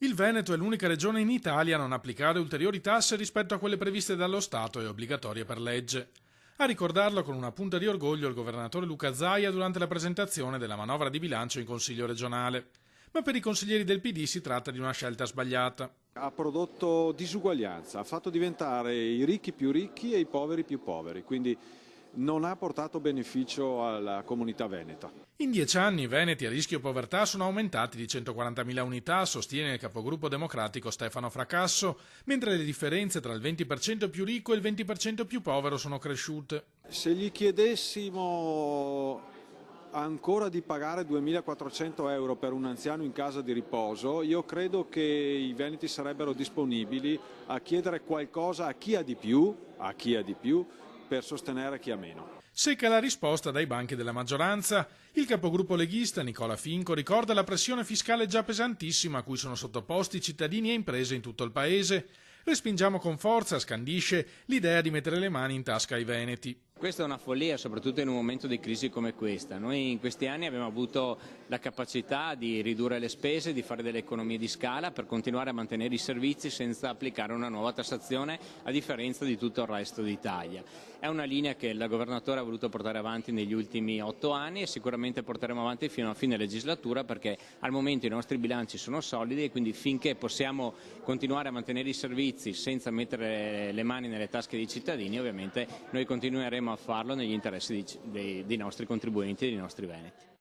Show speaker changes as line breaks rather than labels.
Il Veneto è l'unica regione in Italia a non applicare ulteriori tasse rispetto a quelle previste dallo Stato e obbligatorie per legge. A ricordarlo con una punta di orgoglio il governatore Luca Zaia durante la presentazione della manovra di bilancio in Consiglio regionale. Ma per i consiglieri del PD si tratta di una scelta sbagliata.
Ha prodotto disuguaglianza, ha fatto diventare i ricchi più ricchi e i poveri più poveri, quindi non ha portato beneficio alla comunità veneta.
In 10 anni i veneti a rischio povertà sono aumentati di 140.000 unità, sostiene il capogruppo democratico Stefano Fracasso, mentre le differenze tra il 20% più ricco e il 20% più povero sono cresciute.
Se gli chiedessimo ancora di pagare 2.400 euro per un anziano in casa di riposo, io credo che i veneti sarebbero disponibili a chiedere qualcosa a chi ha di più, per sostenere chi ha meno.
Secca la risposta dai banchi della maggioranza. Il capogruppo leghista Nicola Finco ricorda la pressione fiscale già pesantissima a cui sono sottoposti cittadini e imprese in tutto il paese. Respingiamo con forza, scandisce, l'idea di mettere le mani in tasca ai veneti.
Questa è una follia, soprattutto in un momento di crisi come questa. Noi in questi anni abbiamo avuto la capacità di ridurre le spese, di fare delle economie di scala per continuare a mantenere i servizi senza applicare una nuova tassazione, a differenza di tutto il resto d'Italia. È una linea che il governatore ha voluto portare avanti negli ultimi 8 anni e sicuramente porteremo avanti fino a fine legislatura, perché al momento i nostri bilanci sono solidi e quindi finché possiamo continuare a mantenere i servizi senza mettere le mani nelle tasche dei cittadini, ovviamente noi continueremo a farlo negli interessi dei nostri contribuenti e dei nostri veneti.